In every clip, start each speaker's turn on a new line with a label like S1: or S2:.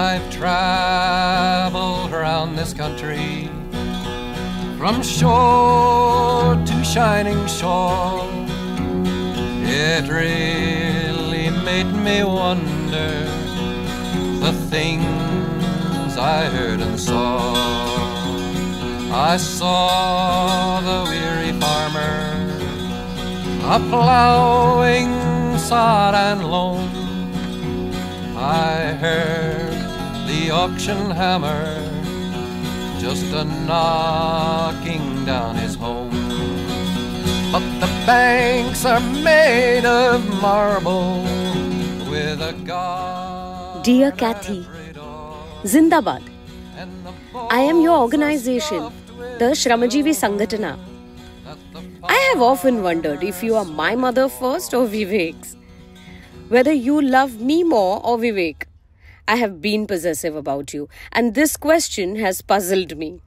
S1: I've traveled around this country, from shore to shining shore. It really made me wonder the things I heard and saw. I saw the weary farmer a-plowing sod and loam. I heard the auction hammer just a-knocking down his home. But the banks are made of marble with a God.
S2: Dear Kathy, Zindabad. I am your organization, the Shramajeevi Sangatana. I have often wondered if you are my mother first or Vivek's. Whether you love me more or Vivek. I have been possessive about you, and this question has puzzled me.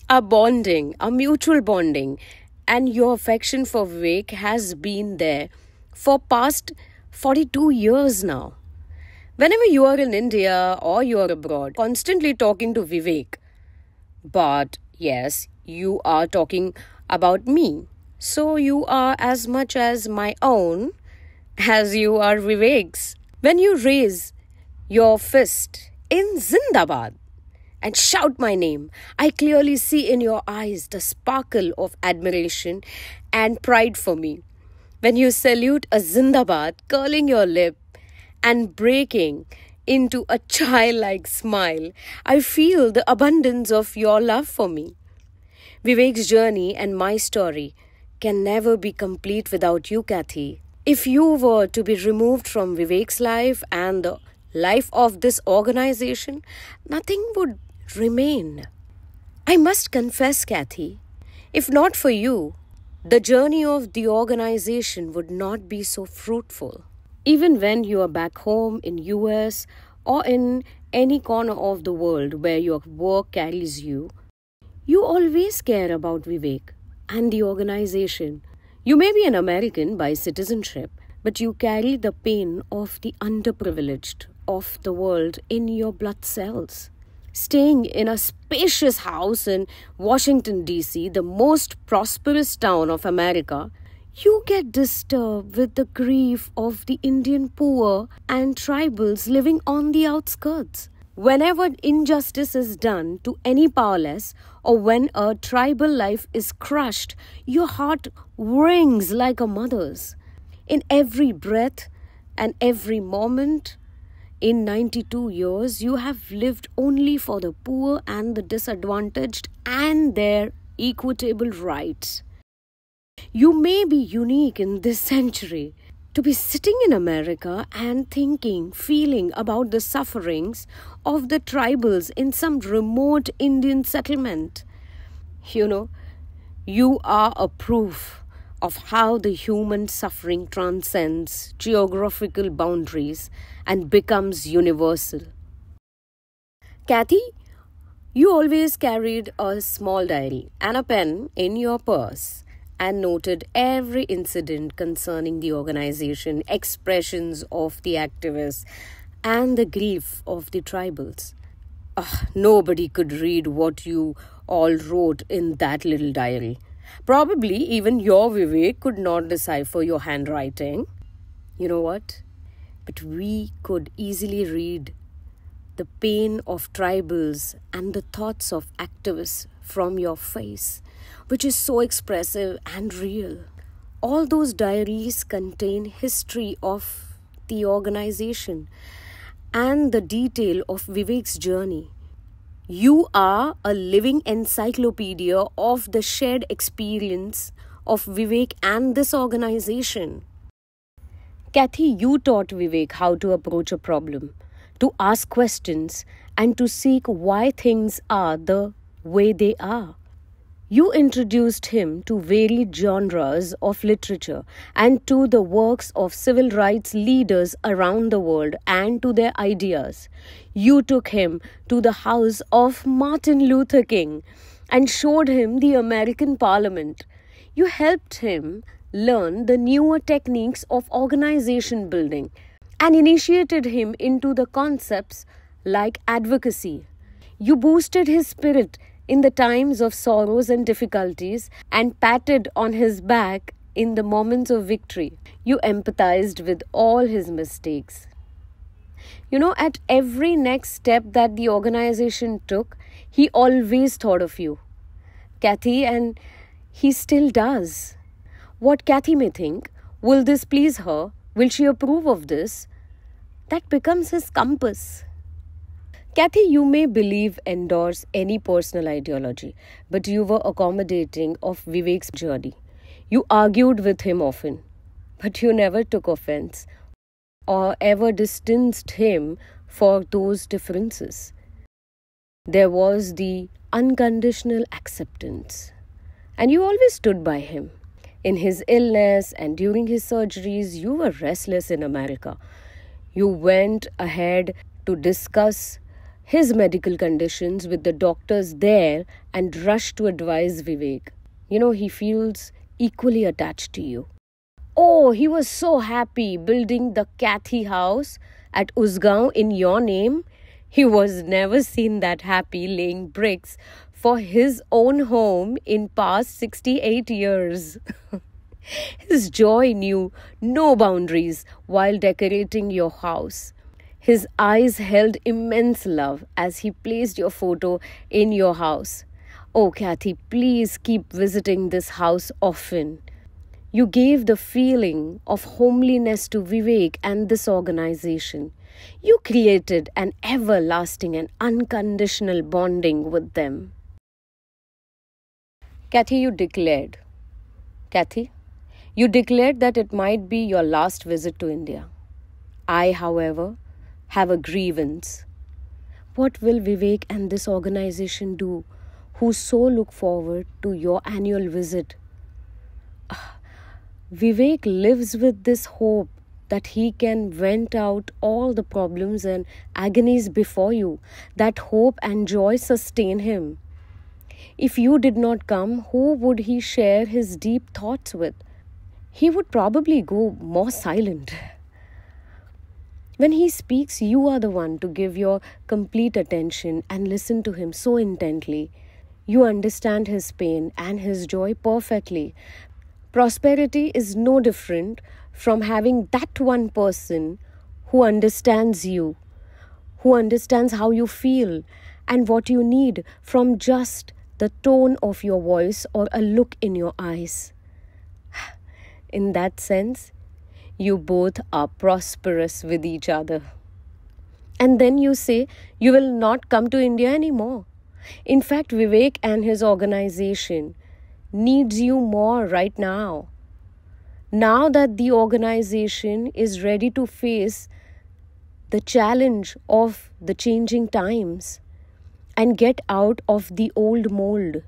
S2: Our bonding, our mutual bonding, and your affection for Vivek has been there for past 42 years now. Whenever you are in India or you are abroad, constantly talking to Vivek. But yes, you are talking about me. So you are as much as my own as you are Vivek's. When you raise your fist in Zindabad and shout my name, I clearly see in your eyes the sparkle of admiration and pride for me. When you salute a Zindabad, curling your lip and breaking into a childlike smile, I feel the abundance of your love for me. Vivek's journey and my story can never be complete without you, Kathy. If you were to be removed from Vivek's life and the life of this organization, nothing would remain. I must confess, Kathy, if not for you, the journey of the organization would not be so fruitful. Even when you are back home in US or in any corner of the world where your work carries you, you always care about Vivek and the organization. You may be an American by citizenship, but you carry the pain of the underprivileged of the world in your blood cells. Staying in a spacious house in Washington, D.C., the most prosperous town of America, you get disturbed with the grief of the Indian poor and tribals living on the outskirts. Whenever injustice is done to any powerless or when a tribal life is crushed, your heart wrings like a mother's. In every breath and every moment, in 92 years, you have lived only for the poor and the disadvantaged and their equitable rights. You may be unique in this century to be sitting in America and thinking, feeling about the sufferings of the tribals in some remote Indian settlement. You are a proof of how the human suffering transcends geographical boundaries and becomes universal. Kathy, you always carried a small diary and a pen in your purse and noted every incident concerning the organization, expressions of the activists, and the grief of the tribals. Nobody could read what you all wrote in that little diary. Probably even your Vivek could not decipher your handwriting. You know what? But we could easily read the pain of tribals and the thoughts of activists from your face, which is so expressive and real. All those diaries contain history of the organization and the detail of Vivek's journey. You are a living encyclopedia of the shared experience of Vivek and this organization. Kathy, you taught Vivek how to approach a problem, to ask questions, and to seek why things are the way they are. You introduced him to varied genres of literature and to the works of civil rights leaders around the world and to their ideas. You took him to the house of Martin Luther King and showed him the American Parliament. You helped him learn the newer techniques of organization building and initiated him into the concepts like advocacy. You boosted his spirit in the times of sorrows and difficulties and patted on his back in the moments of victory. You empathized with all his mistakes. At every next step that the organization took, he always thought of you, Kathy, and he still does. What Kathy may think, will this please her? Will she approve of this? That becomes his compass. Kathy, you may believe, endorse any personal ideology, but you were accommodating of Vivek's journey. You argued with him often, but you never took offense or ever distanced him for those differences. There was the unconditional acceptance, and you always stood by him. In his illness and during his surgeries, you were restless in America. You went ahead to discuss his medical conditions with the doctors there and rushed to advise Vivek. He feels equally attached to you. Oh, he was so happy building the Kathy house at Usgaon in your name. He was never seen that happy laying bricks for his own home in past 68 years. His joy knew no boundaries while decorating your house. His eyes held immense love as he placed your photo in your house. Oh, Kathy, please keep visiting this house often. You gave the feeling of homeliness to Vivek and this organization. You created an everlasting and unconditional bonding with them. Kathy, you declared that it might be your last visit to India. I, however, have a grievance. What will Vivek and this organization do who so look forward to your annual visit? Vivek lives with this hope that he can vent out all the problems and agonies before you. That hope and joy sustain him. If you did not come, who would he share his deep thoughts with? He would probably go more silent. When he speaks, you are the one to give your complete attention and listen to him so intently. You understand his pain and his joy perfectly. Prosperity is no different from having that one person who understands you, who understands how you feel and what you need from just the tone of your voice or a look in your eyes. In that sense, you both are prosperous with each other. And then you say you will not come to India anymore. In fact, Vivek and his organization needs you more right now. Now that the organization is ready to face the challenge of the changing times and get out of the old mold,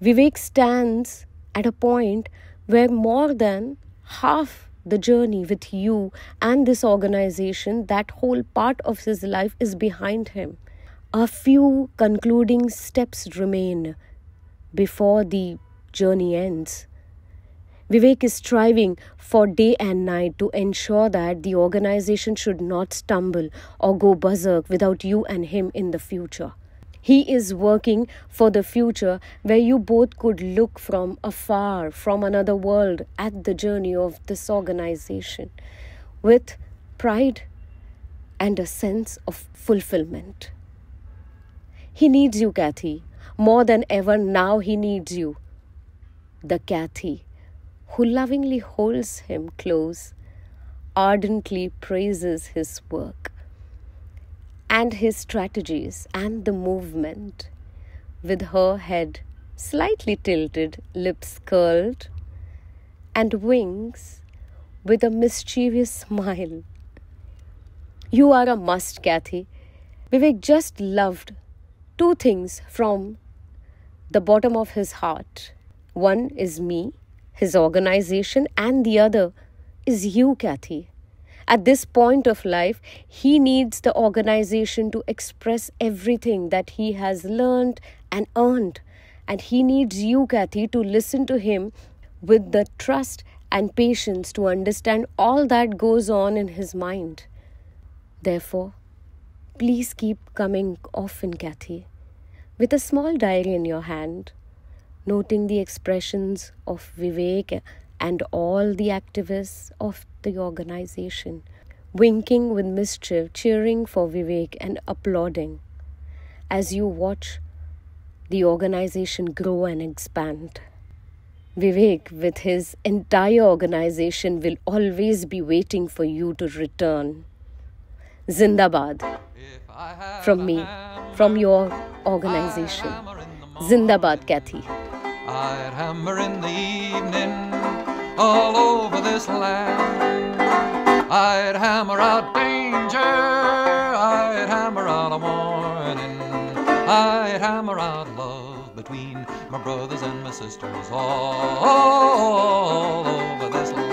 S2: Vivek stands at a point where more than half the journey with you and this organization, that whole part of his life is behind him. A few concluding steps remain before the journey ends. Vivek is striving for day and night to ensure that the organization should not stumble or go berserk without you and him in the future. He is working for the future where you both could look from afar, from another world, at the journey of this organization with pride and a sense of fulfillment. He needs you, Kathy. More than ever now he needs you. The Kathy who lovingly holds him close, ardently praises his work and his strategies and the movement, with her head slightly tilted, lips curled, and wings with a mischievous smile. You are a must, Kathy. Vivek just loved two things from the bottom of his heart. One is me, his organization, and the other is you, Kathy. At this point of life, he needs the organization to express everything that he has learned and earned. And he needs you, Kathy, to listen to him with the trust and patience to understand all that goes on in his mind. Therefore, please keep coming often, Kathy, with a small diary in your hand, noting the expressions of Vivek and all the activists of the organization, winking with mischief, cheering for Vivek and applauding as you watch the organization grow and expand. Vivek, with his entire organization, will always be waiting for you to return. Zindabad. From me, from your organization. Zindabad, Kathy.
S1: I'd hammer in the evening all over this land. I'd hammer out danger, I'd hammer out a warning, I'd hammer out love between my brothers and my sisters all over this land.